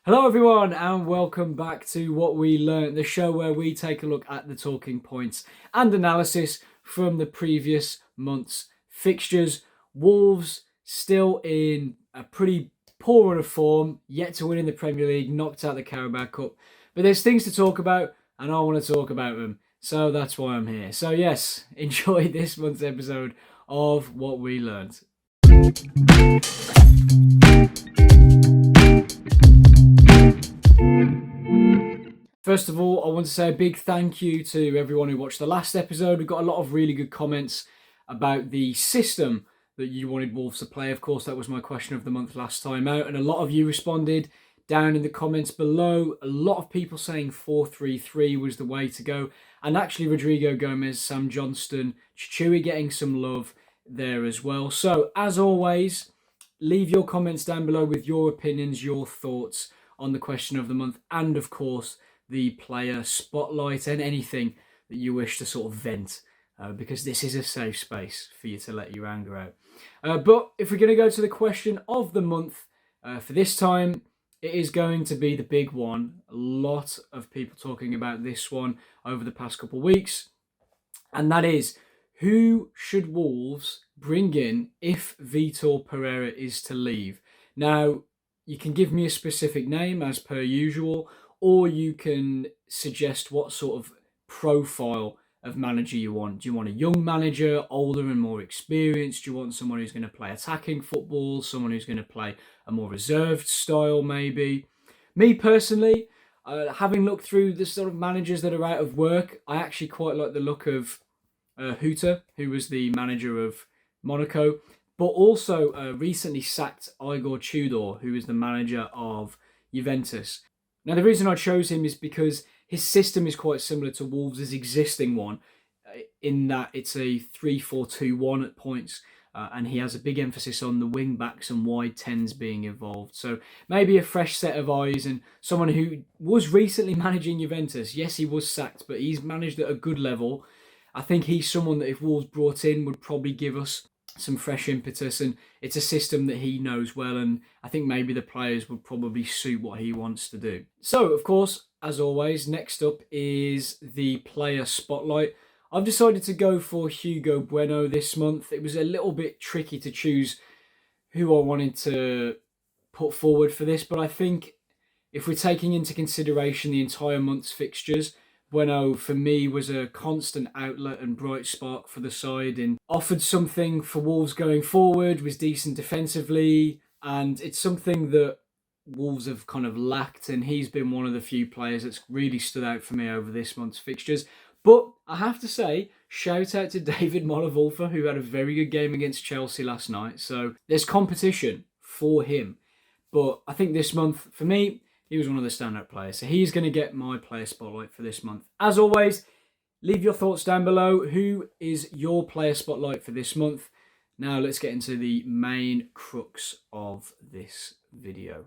Hello everyone and welcome back to What We Learnt, the show where we take a look at the talking points and analysis from the previous month's fixtures. Wolves still in a pretty poor run of form, yet to win in the Premier League, knocked out the Carabao Cup. But there's things to talk about and I want to talk about them. So that's why I'm here. So yes, enjoy this month's episode of What We Learnt. First of all, I want to say a big thank you to everyone who watched the last episode. We got a lot of really good comments about the system that you wanted Wolves to play. Of course, that was my question of the month last time out, and a lot of you responded down in the comments below. A lot of people saying 4-3-3 was the way to go, and actually Rodrigo Gomez, Sam Johnston, Chichui getting some love there as well. So, as always, leave your comments down below with your opinions, your thoughts on the question of the month, and of course, the player spotlight and anything that you wish to sort of vent, because this is a safe space for you to let your anger out. But if we're going to go to the question of the month for this time, it is going to be the big one. A lot of people talking about this one over the past couple of weeks, and that is, who should Wolves bring in if Vitor Pereira is to leave? Now, you can give me a specific name as per usual, or you can suggest what sort of profile of manager you want. Do you want a young manager, older and more experienced? Do you want someone who's going to play attacking football, someone who's going to play a more reserved style maybe? Me personally, having looked through the sort of managers that are out of work, I actually quite like the look of Hutter, who was the manager of Monaco, but also recently sacked Igor Tudor, who is the manager of Juventus. Now, the reason I chose him is because his system is quite similar to Wolves' existing one, in that it's a 3-4-2-1 at points, and he has a big emphasis on the wing backs and wide tens being involved. So maybe a fresh set of eyes, and someone who was recently managing Juventus. Yes, he was sacked, but he's managed at a good level. I think he's someone that if Wolves brought in would probably give us some fresh impetus, and it's a system that he knows well, and I think maybe the players would probably suit what he wants to do. So, of course, as always, next up is the player spotlight. I've decided to go for Hugo Bueno this month. It was a little bit tricky to choose who I wanted to put forward for this, but I think if we're taking into consideration the entire month's fixtures, Bueno, for me, was a constant outlet and bright spark for the side and offered something for Wolves going forward, was decent defensively, and it's something that Wolves have kind of lacked, and he's been one of the few players that's really stood out for me over this month's fixtures. But I have to say, shout out to David Mollewolfer, who had a very good game against Chelsea last night. So there's competition for him. But I think this month, for me, he was one of the standout players. So he's going to get my player spotlight for this month. As always, leave your thoughts down below. Who is your player spotlight for this month? Now let's get into the main crux of this video.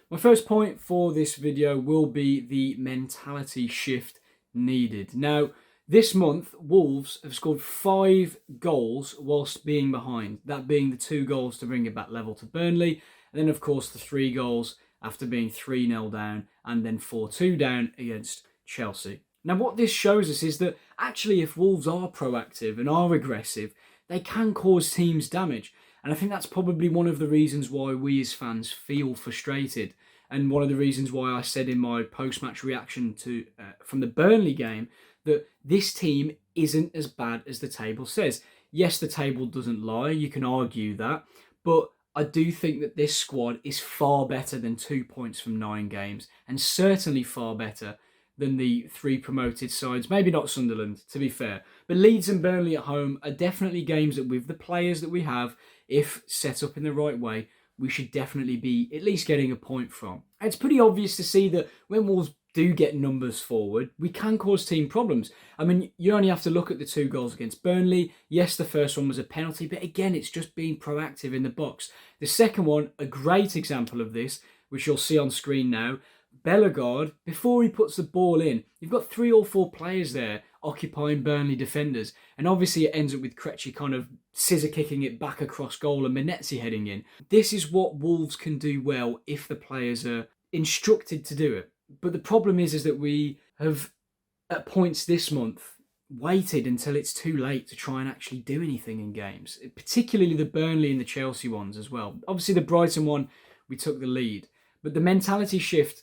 My first point for this video will be the mentality shift needed. Now, this month, Wolves have scored 5 goals whilst being behind. That being the 2 goals to bring it back level to Burnley. And then, of course, the 3 goals after being 3-0 down and then 4-2 down against Chelsea. Now, what this shows us is that actually if Wolves are proactive and are aggressive, they can cause teams damage. And I think that's probably one of the reasons why we as fans feel frustrated. And one of the reasons why I said in my post-match reaction to from the Burnley game that this team isn't as bad as the table says. Yes, the table doesn't lie. You can argue that. But I do think that this squad is far better than 2 points from 9 games. And certainly far better than the 3 promoted sides. Maybe not Sunderland, to be fair. But Leeds and Burnley at home are definitely games that with the players that we have, if set up in the right way, we should definitely be at least getting a point from. It's pretty obvious to see that when Wolves do get numbers forward, we can cause team problems. I mean, you only have to look at the 2 goals against Burnley. Yes, the first one was a penalty, but again, it's just being proactive in the box. The second one, a great example of this, which you'll see on screen now. Bellegarde, before he puts the ball in, you've got 3 or 4 players there occupying Burnley defenders. And obviously it ends up with Krejci kind of scissor kicking it back across goal and Manezzi heading in. This is what Wolves can do well if the players are instructed to do it. But the problem is that we have, at points this month, waited until it's too late to try and actually do anything in games, particularly the Burnley and the Chelsea ones as well. Obviously the Brighton one, we took the lead, but the mentality shift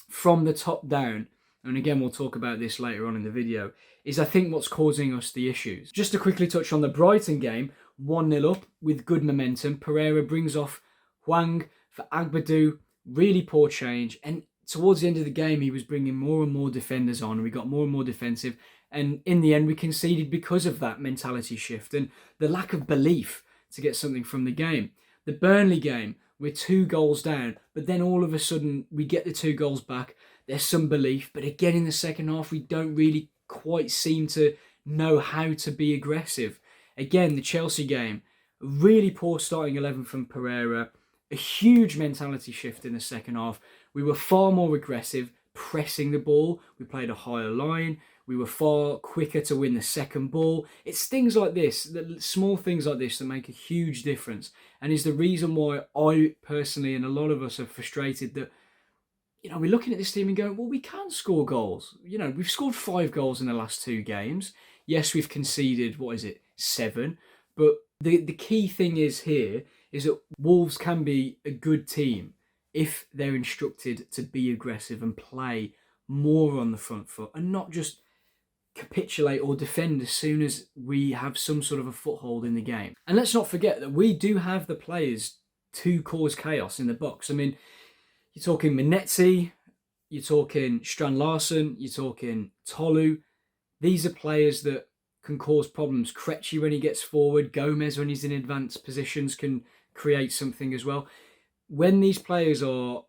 from the top down, and again we'll talk about this later on in the video, is I think what's causing us the issues. Just to quickly touch on the Brighton game, 1-0 up with good momentum. Pereira brings off Hwang for Agbadu, really poor change, and towards the end of the game he was bringing more and more defenders on. We got more and more defensive, and in the end we conceded because of that mentality shift and the lack of belief to get something from the game. The Burnley game, we're 2 goals down, but then all of a sudden we get the 2 goals back. There's some belief, but again in the second half we don't really quite seem to know how to be aggressive. Again, the Chelsea game, really poor starting 11 from Pereira, a huge mentality shift in the second half. We were far more aggressive, pressing the ball. We played a higher line. We were far quicker to win the second ball. It's things like this, small things like this that make a huge difference, and is the reason why I personally and a lot of us are frustrated that, we're looking at this team and going, well, we can score goals. We've scored 5 goals in the last 2 games. Yes, we've conceded, 7, but the key thing is here is that Wolves can be a good team if they're instructed to be aggressive and play more on the front foot and not just capitulate or defend as soon as we have some sort of a foothold in the game. And let's not forget that we do have the players to cause chaos in the box. I mean, you're talking Manezzi, you're talking Strand Larsen, you're talking Tolu. These are players that can cause problems. Krejci when he gets forward, Gomez when he's in advanced positions can create something as well. When these players are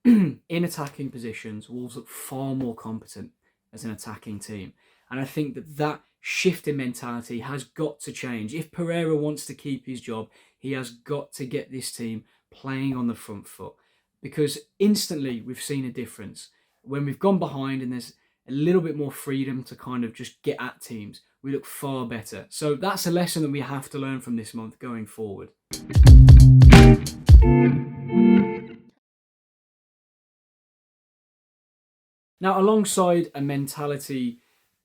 in attacking positions, Wolves look far more competent as an attacking team. And I think that shift in mentality has got to change. If Pereira wants to keep his job, he has got to get this team playing on the front foot, because instantly we've seen a difference. When we've gone behind and there's a little bit more freedom to kind of just get at teams, we look far better. So that's a lesson that we have to learn from this month going forward. Now, alongside a mentality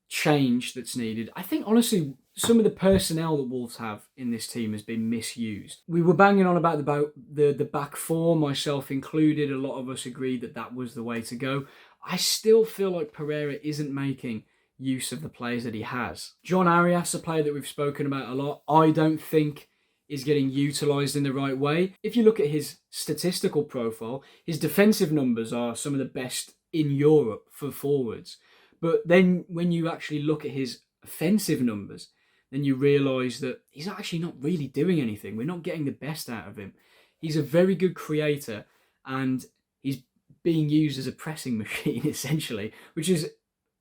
change that's needed, I think, honestly, some of the personnel that Wolves have in this team has been misused. We were banging on about the back four, myself included. A lot of us agreed that was the way to go. I still feel like Pereira isn't making use of the players that he has. John Arias, a player that we've spoken about a lot, I don't think is getting utilised in the right way. If you look at his statistical profile, his defensive numbers are some of the best in Europe for forwards. But then when you actually look at his offensive numbers, then you realise that he's actually not really doing anything. We're not getting the best out of him. He's a very good creator and he's being used as a pressing machine, essentially, which is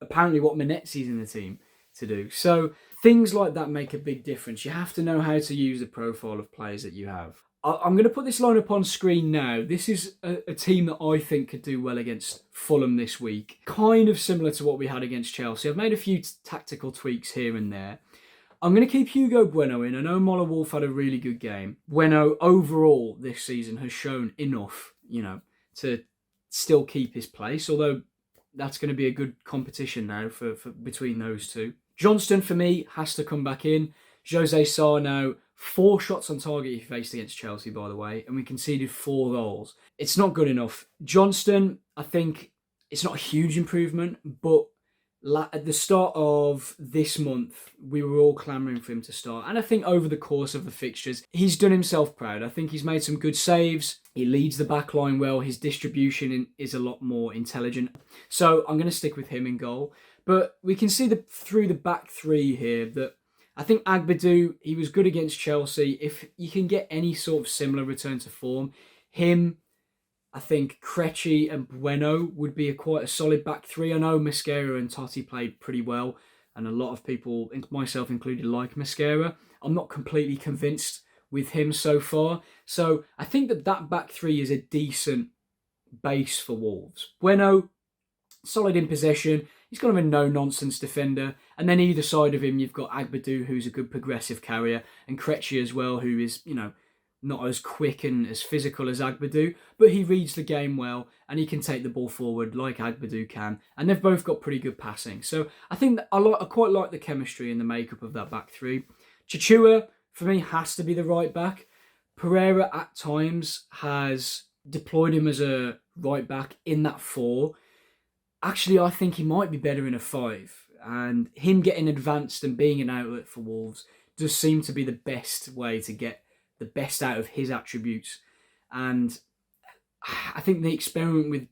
apparently what Manezzi's in the team to do. So things like that make a big difference. You have to know how to use the profile of players that you have. I'm going to put this line up on screen now. This is a team that I think could do well against Fulham this week. Kind of similar to what we had against Chelsea. I've made a few tactical tweaks here and there. I'm going to keep Hugo Bueno in. I know Mola Wolf had a really good game. Bueno overall this season has shown enough, to still keep his place. Although that's going to be a good competition now for between those two. Johnston, for me, has to come back in. Jose Sarr now, 4 shots on target he faced against Chelsea, by the way, and we conceded 4 goals. It's not good enough. Johnston, I think it's not a huge improvement, but at the start of this month, we were all clamouring for him to start. And I think over the course of the fixtures, he's done himself proud. I think he's made some good saves. He leads the back line well. His distribution is a lot more intelligent. So I'm going to stick with him in goal. But we can see through the back three here that I think Agbadu, he was good against Chelsea. If you can get any sort of similar return to form, him, I think Krejci and Bueno would be quite a solid back three. I know Mosquera and Totti played pretty well, and a lot of people, myself included, like Mosquera. I'm not completely convinced with him so far. So I think that back three is a decent base for Wolves. Bueno, solid in possession. He's kind of a no-nonsense defender. And then either side of him, you've got Agbadou, who's a good progressive carrier, and Krejci as well, who is, not as quick and as physical as Agbadou, but he reads the game well and he can take the ball forward like Agbadou can. And they've both got pretty good passing. So I think that I quite like the chemistry and the makeup of that back three. Chichua, for me, has to be the right back. Pereira at times has deployed him as a right back in that 4. Actually, I think he might be better in a 5. And him getting advanced and being an outlet for Wolves does seem to be the best way to get the best out of his attributes. And I think the experiment with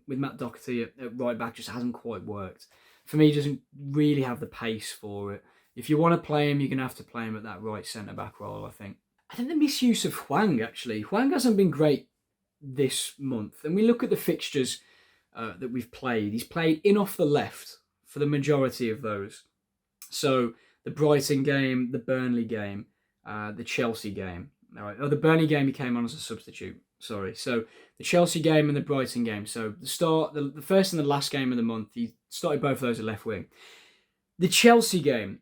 Matt Doherty at right back just hasn't quite worked. For me, he doesn't really have the pace for it. If you want to play him, you're going to have to play him at that right centre-back role, I think. I think the misuse of Hwang, actually. Hwang hasn't been great this month. And we look at the fixtures that we've played. He's played in off the left for the majority of those. So the Brighton game, the Burnley game, the Chelsea game. All right. Oh, the Burnley game he came on as a substitute. Sorry. So the Chelsea game and the Brighton game. So the first and the last game of the month, he started both of those at left wing. The Chelsea game,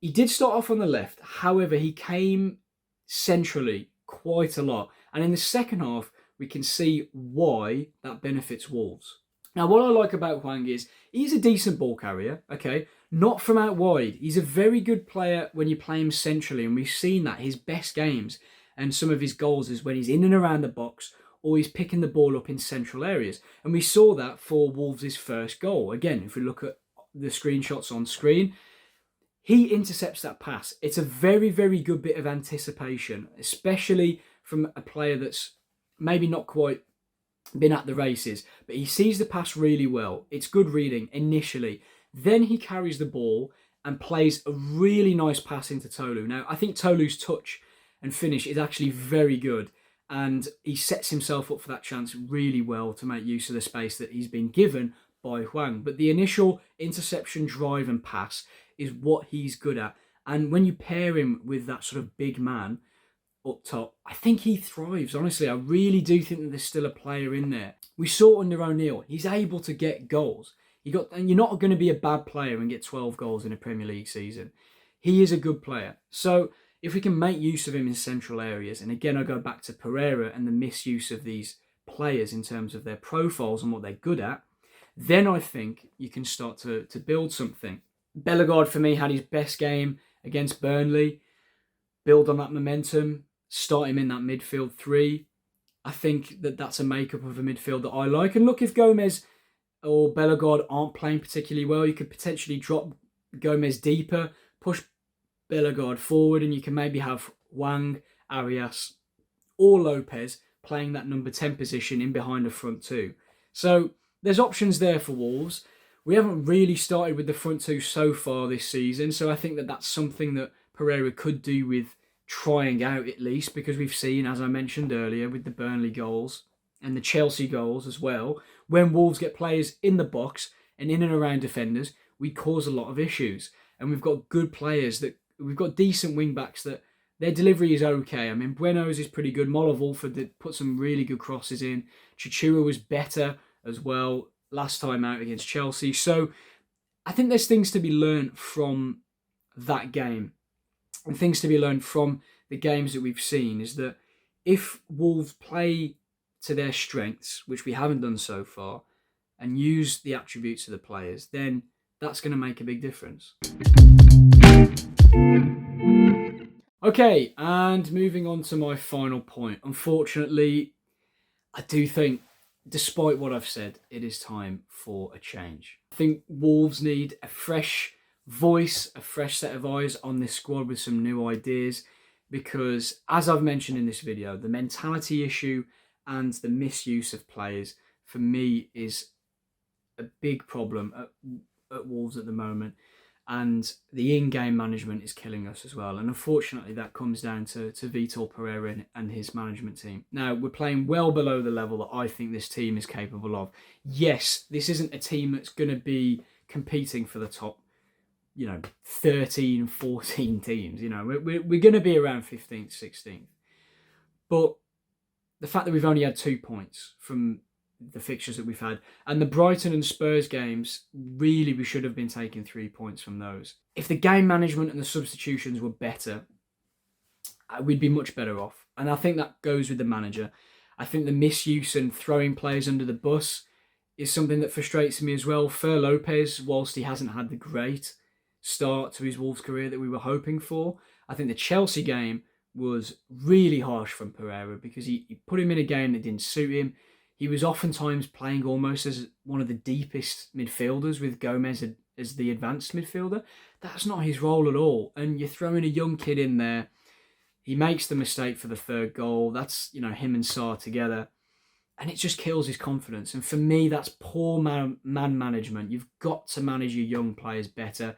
he did start off on the left. However, he came centrally quite a lot. And in the second half, we can see why that benefits Wolves. Now, what I like about Hwang is he's a decent ball carrier, okay? Not from out wide. He's a very good player when you play him centrally, and we've seen that. His best games and some of his goals is when he's in and around the box or he's picking the ball up in central areas. And we saw that for Wolves' first goal. Again, if we look at the screenshots on screen, he intercepts that pass. It's a very, very good bit of anticipation, especially from a player that's maybe not quite been at the races, but he sees the pass really well. It's good reading initially. Then he carries the ball and plays a really nice pass into Tolu. Now, I think Tolu's touch and finish is actually very good, and he sets himself up for that chance really well to make use of the space that he's been given by Hwang. But the initial interception, drive and pass is what he's good at. And when you pair him with that sort of big man up top, I think he thrives. Honestly, I really do think that there's still a player in there. We saw under O'Neill, he's able to get goals. And you're not going to be a bad player and get 12 goals in a Premier League season. He is a good player. So if we can make use of him in central areas, and again, I go back to Pereira and the misuse of these players in terms of their profiles and what they're good at, then I think you can start to build something. Bellegarde, for me, had his best game against Burnley. Build on that momentum. Start him in that midfield 3. I think that that's a makeup of a midfield that I like. And look, if Gomez or Bellegarde aren't playing particularly well, you could potentially drop Gomez deeper, push Bellegarde forward, and you can maybe have Hwang, Arias, or Lopez playing that number 10 position in behind the front 2. So there's options there for Wolves. We haven't really started with the front 2 so far this season, so I think that that's something that Pereira could do with trying out at least, because we've seen, as I mentioned earlier, with the Burnley goals and the Chelsea goals as well, when Wolves get players in the box and in and around defenders, we cause a lot of issues. And we've got good players we've got decent wing backs that their delivery is okay. I mean, Bueno's is pretty good. Moller Wolford did put some really good crosses in. Chichua was better as well last time out against Chelsea. So I think there's things to be learned from that game. And things to be learned from the games that we've seen is that if Wolves play to their strengths, which we haven't done so far, and use the attributes of the players, then that's going to make a big difference. Okay, and moving on to my final point. Unfortunately, I do think, despite what I've said, it is time for a change. I think Wolves need a fresh voice, a fresh set of eyes on this squad with some new ideas, because as I've mentioned in this video, the mentality issue and the misuse of players for me is a big problem at Wolves at the moment, and the in-game management is killing us as well. And unfortunately that comes down to Vitor Pereira and his management team. Now, we're playing well below the level that I think this team is capable of. Yes, this isn't a team that's going to be competing for the top 13, 14 teams. We're going to be around 15th, 16th. But the fact that we've only had 2 points from the fixtures that we've had. And the Brighton and Spurs games, really, we should have been taking 3 points from those. If the game management and the substitutions were better, we'd be much better off. And I think that goes with the manager. I think the misuse and throwing players under the bus is something that frustrates me as well. Fer Lopez, whilst he hasn't had the great start to his Wolves career that we were hoping for, I think the Chelsea game was really harsh from Pereira because he put him in a game that didn't suit him. He was oftentimes playing almost as one of the deepest midfielders with Gomez as the advanced midfielder. That's not his role at all. And you're throwing a young kid in there. He makes the mistake for the third goal. That's, him and Sarr together. And it just kills his confidence. And for me, that's poor man management. You've got to manage your young players better.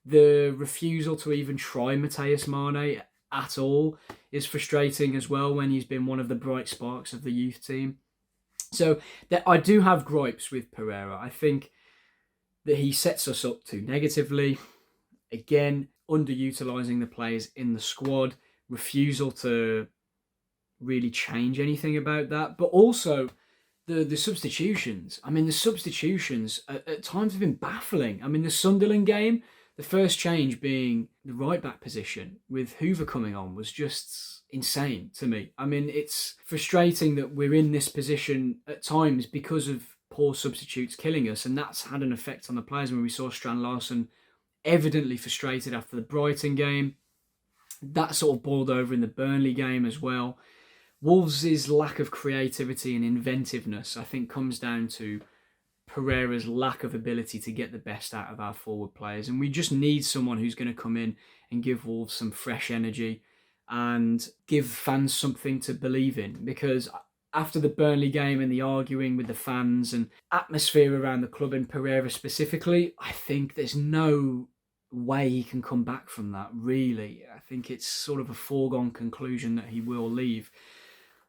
The refusal to even try Matheus Mane at all is frustrating as well when he's been one of the bright sparks of the youth team. So I do have gripes with Pereira. I think that he sets us up too negatively. Again, underutilising the players in the squad. Refusal to really change anything about that. But also the substitutions. I mean, the substitutions at times have been baffling. I mean, the Sunderland game, the first change being the right-back position with Hoover coming on was just insane to me. I mean, it's frustrating that we're in this position at times because of poor substitutes killing us, and that's had an effect on the players. When we saw Strand Larsen evidently frustrated after the Brighton game, that sort of boiled over in the Burnley game as well. Wolves' lack of creativity and inventiveness, I think, comes down to Pereira's lack of ability to get the best out of our forward players. And we just need someone who's going to come in and give Wolves some fresh energy and give fans something to believe in. Because after the Burnley game and the arguing with the fans and atmosphere around the club and Pereira specifically, I think there's no way he can come back from that, really. I think it's sort of a foregone conclusion that he will leave.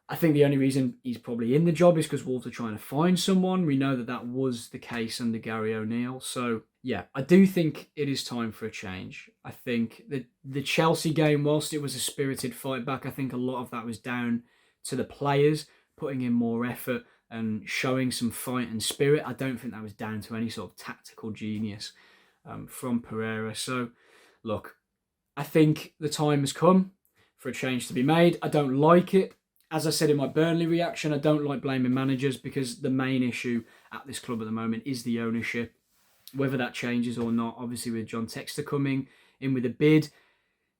I think the only reason he's probably in the job is because Wolves are trying to find someone. We know that was the case under Gary O'Neill. So, yeah, I do think it is time for a change. I think the Chelsea game, whilst it was a spirited fight back, I think a lot of that was down to the players putting in more effort and showing some fight and spirit. I don't think that was down to any sort of tactical genius from Pereira. So, look, I think the time has come for a change to be made. I don't like it. As I said in my Burnley reaction, I don't like blaming managers because the main issue at this club at the moment is the ownership. Whether that changes or not, obviously with John Textor coming in with a bid,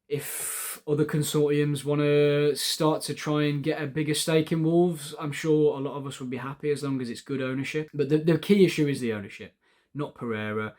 if other consortiums want to start to try and get a bigger stake in Wolves, I'm sure a lot of us would be happy as long as it's good ownership. But the key issue is the ownership, not Pereira.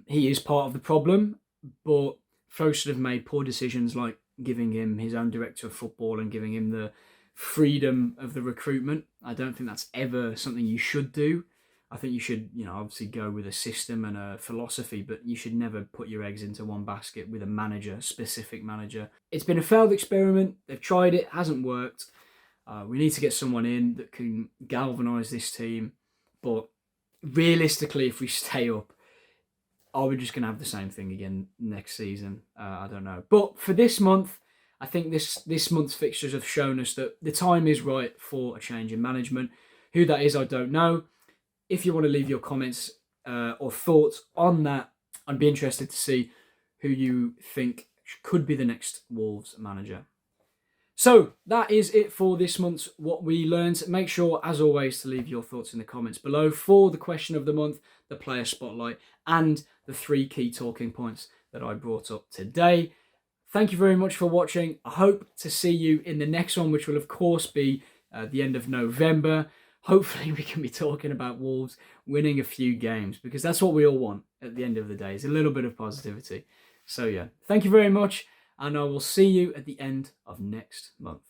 He is part of the problem, but folks should have made poor decisions like giving him his own director of football and giving him the freedom of the recruitment. I don't think that's ever something you should do. I think you should, obviously go with a system and a philosophy, but you should never put your eggs into one basket with a manager, specific manager. It's been a failed experiment. They've tried it, hasn't worked. We need to get someone in that can galvanise this team. But realistically, if we stay up, are we just going to have the same thing again next season? I don't know. But for this month, I think this month's fixtures have shown us that the time is right for a change in management. Who that is, I don't know. If you want to leave your comments or thoughts on that, I'd be interested to see who you think could be the next Wolves manager. So that is it for this month's What We Learned. Make sure, as always, to leave your thoughts in the comments below for the question of the month, the player spotlight, and the 3 key talking points that I brought up today. Thank you very much for watching. I hope to see you in the next one, which will, of course, be the end of November. Hopefully, we can be talking about Wolves winning a few games, because that's what we all want at the end of the day, is a little bit of positivity. So, yeah, thank you very much, and I will see you at the end of next month.